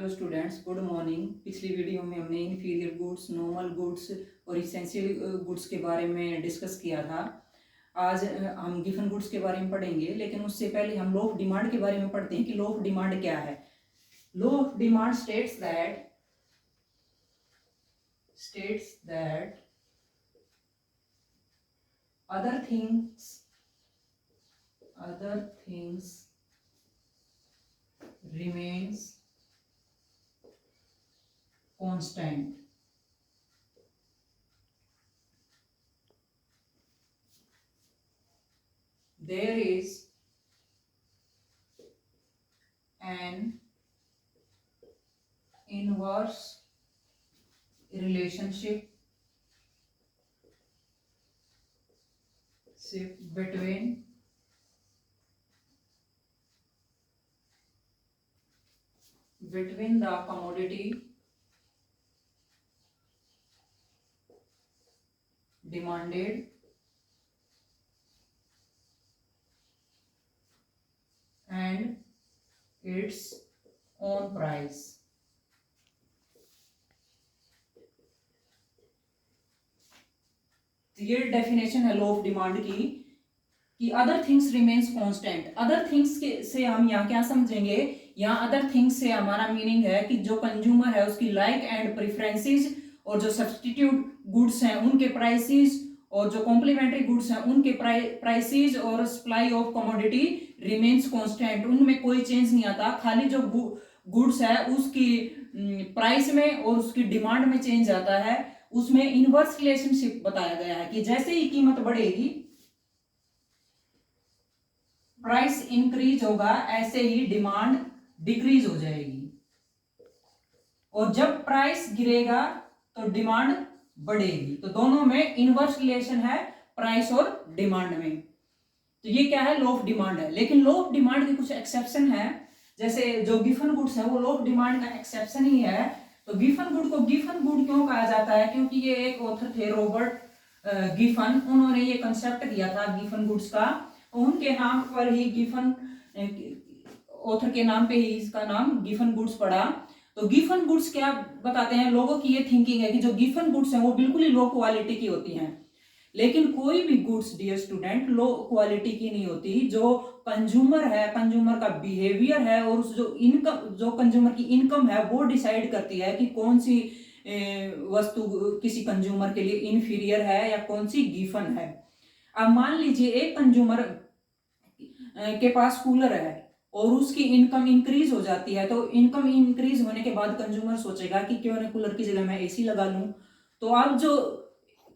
Hello students, good morning. पिछली video में हमने इन्फीरियर गुड्स, नॉर्मल गुड्स और इसेंशियल गुड्स के बारे में डिस्कस किया था। आज हम गिवन गुड्स के बारे में पढ़ेंगे, लेकिन उससे पहले हम लॉ ऑफ डिमांड के बारे में पढ़ते हैं कि लॉ ऑफ डिमांड क्या है। Law of demand states that other things remains constant. There is an inverse relationship between the commodity demanded and its own price. तो ये डेफिनेशन है लॉ ऑफ डिमांड की कि other things remains constant. Other things के से हम यहाँ क्या समझेंगे, यहाँ अदर थिंग्स से हमारा मीनिंग है कि जो कंज्यूमर है उसकी लाइक एंड प्रेफरेंसेस, और जो सब्स्टिट्यूट गुड्स हैं उनके प्राइसेस, और जो कॉम्प्लीमेंट्री गुड्स हैं उनके प्राइसेस, और supply of commodity remains constant. उनमें कोई चेंज नहीं आता, खाली जो गुड्स है उसकी प्राइस में और उसकी डिमांड में चेंज आता है। उसमें इनवर्स रिलेशनशिप बताया गया है कि जैसे ही कीमत बढ़ेगी, प्राइस इंक्रीज होगा, ऐसे ही डिमांड डिक्रीज हो जाएगी, और जब प्राइस गिरेगा तो डिमांड बढ़ेगी। तो दोनों में इनवर्स रिलेशन है, प्राइस और डिमांड में। तो ये क्या है, लॉ ऑफ डिमांड है। लेकिन लॉ ऑफ डिमांड के कुछ एक्सेप्शन है, जैसे जो गिवन गुड्स है वो लॉ ऑफ डिमांड का एक्सेप्शन ही है। तो गिवन गुड को गिवन गुड क्यों कहा जाता है, क्योंकि ये एक ऑथर थे रॉबर्ट गिफन, उन्होंने ये कंसेप्ट दिया था गिवन गुड्स का। उनके नाम पर ही गिवन, ऑथर के नाम पे ही इसका नाम गिवन गुड्स पड़ा। तो गिवन गुड्स क्या बताते हैं, लोगों की ये थिंकिंग है कि जो गिवन गुड्स हैं वो बिल्कुल ही लो क्वालिटी की होती हैं। लेकिन कोई भी goods dear student low quality की नहीं होती। जो कंज्यूमर है, कंज्यूमर का बिहेवियर है, और उस जो कंज्यूमर की इनकम है वो डिसाइड करती है कि कौन सी वस्तु किसी कंज्यूमर के लिए इन्फीरियर है या कौन सी गिवन है। अब मान लीजिए एक कंज्यूमर के पास कूलर है और उसकी इनकम इंक्रीज हो जाती है, तो इनकम इंक्रीज होने के बाद कंज्यूमर सोचेगा कि क्यों ना कूलर की जगह मैं एसी लगा लूं। तो अब जो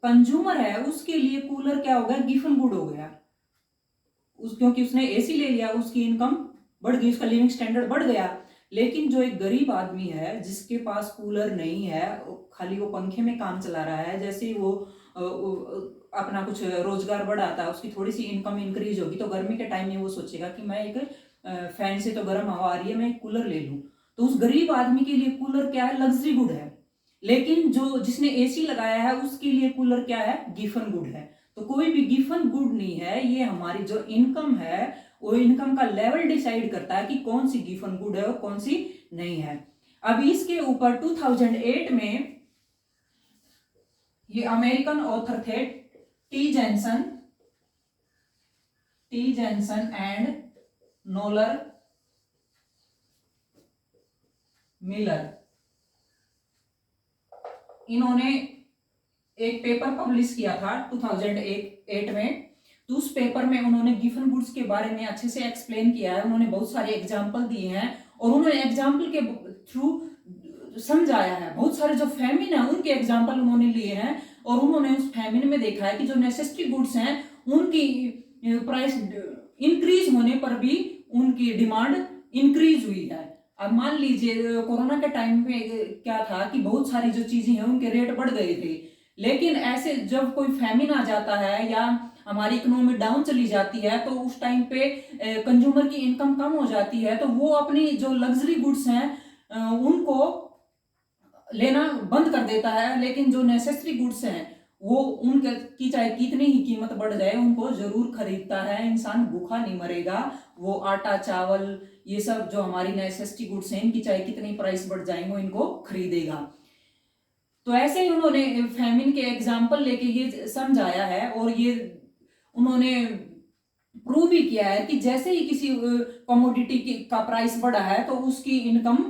कंज्यूमर है उसके लिए कूलर क्या हो गया, गिवन गुड हो गया, क्योंकि उसने एसी ले लिया, उसकी इनकम बढ़ गई, उसका लिविंग स्टैंडर्ड बढ़ गया। लेकिन जो एक गरीब आदमी है जिसके पास कूलर नहीं है, खाली वो पंखे में काम चला रहा है, जैसे ही वो अपना कुछ रोजगार बढ़ाता है, उसकी थोड़ी सी इनकम इंक्रीज होगी, तो गर्मी के टाइम में वो सोचेगा कि मैं एक फैन से तो गर्म हवा आ रही है, मैं एक कूलर ले लूं। तो उस गरीब आदमी के लिए कूलर क्या है, लग्जरी गुड है। लेकिन जो जिसने एसी लगाया है उसके लिए कूलर क्या है, गिवन गुड है। तो कोई भी गिवन गुड नहीं है, ये हमारी जो इनकम है वो इनकम का लेवल डिसाइड करता है कि कौन सी गिवन गुड है और कौन सी नहीं है। अब इसके ऊपर 2008 में ये अमेरिकन ऑथर थे टी जेंसन एंड नोलर मिलर, इन्होंने एक पेपर पब्लिश किया था 2008 में। तो उस पेपर में उन्होंने गिवन गुड्स के बारे में अच्छे से एक्सप्लेन किया है। उन्होंने बहुत सारे एग्जाम्पल दिए हैं और उन्होंने एग्जाम्पल के थ्रू समझाया है। बहुत सारे जो फैमिन है उनके एग्जाम्पल उन्होंने लिए हैं, और उन्होंने उस फैमिन में देखा है कि जो नेसेसिटी गुड्स हैं उनकी प्राइस इंक्रीज होने पर भी उनकी डिमांड इंक्रीज हुई है। अब मान लीजिए कोरोना के टाइम पे क्या था कि बहुत सारी जो चीजें हैं उनके रेट बढ़ गए थे, लेकिन ऐसे जब कोई फैमिन आ जाता है या हमारी इकोनॉमी डाउन चली जाती है, तो उस टाइम पे कंज्यूमर की इनकम कम हो जाती है, तो वो अपनी जो लग्जरी गुड्स हैं उनको लेना बंद कर देता है। लेकिन जो नेसेसरी गुड्स हैं वो उनकी चाहे कितनी ही कीमत बढ़ जाए उनको जरूर खरीदता है। इंसान भूखा नहीं मरेगा, वो आटा चावल ये सब जो हमारी नेसेसिटी गुड्स हैं, इनकी चाहे कितनी प्राइस बढ़ जाए वो इनको खरीदेगा। तो ऐसे ही उन्होंने फैमिन के एग्जाम्पल लेके ये समझाया है, और ये उन्होंने प्रूव भी किया है कि जैसे ही किसी कमोडिटी का प्राइस बढ़ा है तो उसकी इनकम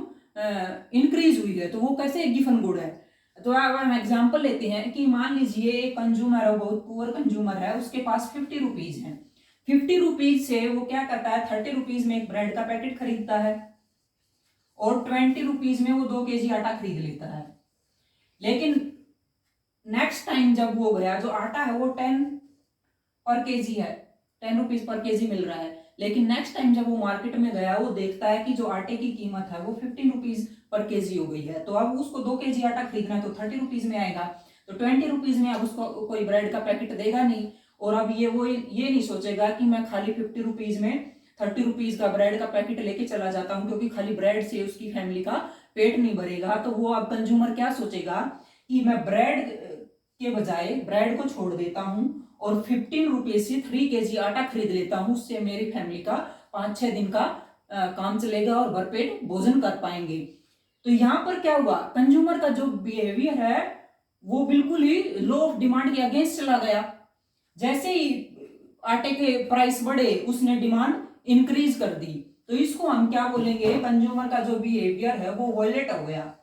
इंक्रीज हुई है, तो वो कैसे गिवन गुड है। तो अब हम एग्जांपल लेते हैं कि मान लीजिए एक कंज्यूमर है, बहुत पुअर कंज्यूमर है, उसके पास 50 रुपीज है। 50 रुपीज से वो क्या करता है, 30 रुपीज में एक ब्रेड का पैकेट खरीदता है, और 20 रुपीज में वो 2 kg आटा खरीद लेता है। लेकिन नेक्स्ट टाइम जब वो गया, जो आटा है वो 10 पर केजी है, 10 रुपीज पर केजी मिल रहा है। लेकिन नेक्स्ट टाइम जब वो मार्केट में गया, वो देखता है कि जो आटे की कीमत है वो 15 रुपीज पर केजी हो गई है। तो अब उसको 2 kg आटा खरीदना है तो 30 रुपीज में आएगा, तो 20 रुपीज में अब उसको कोई ब्रेड का पैकेट देगा नहीं। और अब वो ये नहीं सोचेगा कि मैं खाली 50 रुपीज में 30 रुपीज का ब्रेड का पैकेट लेके चला जाता हूँ, क्योंकि खाली ब्रेड से उसकी फैमिली का पेट नहीं भरेगा। तो वो अब कंज्यूमर क्या सोचेगा कि मैं ब्रेड के बजाय ब्रेड को छोड़ देता हूँ और 15 रुपीज से 3 kg आटा खरीद लेता हूँ, उससे मेरी फैमिली का 5-6 दिन का काम चलेगा और भरपेट भोजन कर पाएंगे। तो यहाँ पर क्या हुआ, कंज्यूमर का जो बिहेवियर है वो बिल्कुल ही लो ऑफ डिमांड के अगेंस्ट चला गया। जैसे ही आटे के प्राइस बढ़े, उसने डिमांड इंक्रीज कर दी। तो इसको हम क्या बोलेंगे, कंज्यूमर का जो बिहेवियर है वो वॉयलेट हो गया।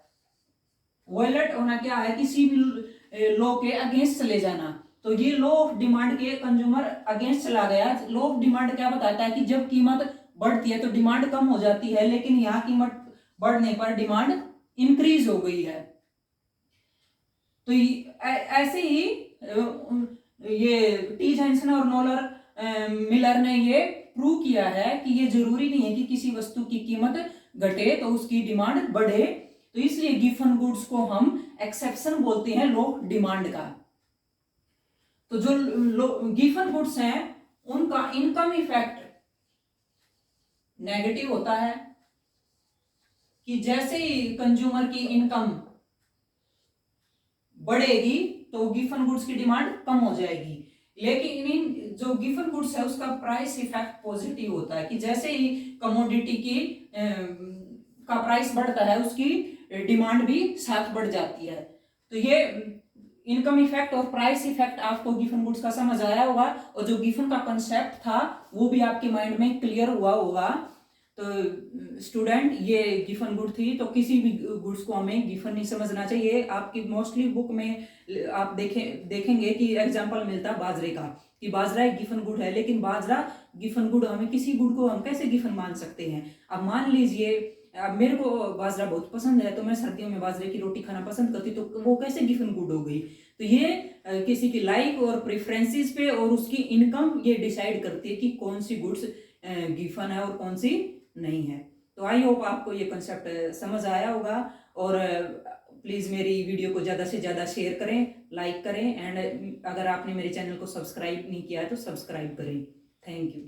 वॉयलेट होना क्या है, किसी भी लॉ के अगेंस्ट चले जाना। तो ये लॉ ऑफ डिमांड के कंज्यूमर अगेंस्ट चला गया। लॉ ऑफ डिमांड क्या बताता है कि जब कीमत बढ़ती है तो डिमांड कम हो जाती है, लेकिन यहाँ कीमत बढ़ने पर डिमांड इंक्रीज हो गई है। तो ऐसे ही ये टी जॉनसन और नोलर मिलर ने ये प्रूव किया है कि ये जरूरी नहीं है कि किसी वस्तु की कीमत घटे तो उसकी डिमांड बढ़े। तो इसलिए गिवन गुड्स को हम एक्सेप्शन बोलते हैं लो डिमांड का। तो जो गिवन गुड्स हैं उनका इनकम इफेक्ट नेगेटिव होता है, कि जैसे ही कंज्यूमर की इनकम बढ़ेगी तो गिवन गुड्स की डिमांड कम हो जाएगी। लेकिन इन जो गिवन गुड्स है उसका प्राइस इफेक्ट पॉजिटिव होता है, कि जैसे ही कमोडिटी की का प्राइस बढ़ता है उसकी डिमांड भी साथ बढ़ जाती है। तो ये इनकम इफेक्ट और प्राइस इफेक्ट आपको गिवन गुड्स का समझ आया होगा, और जो गिवन का कंसेप्ट था वो भी आपके माइंड में क्लियर हुआ होगा। तो स्टूडेंट, ये गिवन गुड थी, तो किसी भी गुड्स को हमें गिवन नहीं समझना चाहिए। आपकी मोस्टली बुक में आप देखेंगे कि एग्जांपल मिलता है बाजरे का, कि बाजरा एक गिवन गुड है, लेकिन बाजरा गिवन गुड, हमें किसी गुड को हम कैसे गिवन मान सकते हैं। अब मान लीजिए अब मेरे को बाजरा बहुत पसंद है, तो मैं सर्दियों में बाजरे की रोटी खाना पसंद करती, तो वो कैसे गिवन गुड हो गई। तो ये किसी की लाइक और प्रेफरेंसेस पे और उसकी इनकम ये डिसाइड करती है कि कौन सी गुड्स गिवन है और कौन सी नहीं है। तो आई होप आपको ये कंसेप्ट समझ आया होगा, और प्लीज़ मेरी वीडियो को ज़्यादा से ज़्यादा शेयर करें, लाइक करें, एंड अगर आपने मेरे चैनल को सब्सक्राइब नहीं किया है तो सब्सक्राइब करें। Thank you.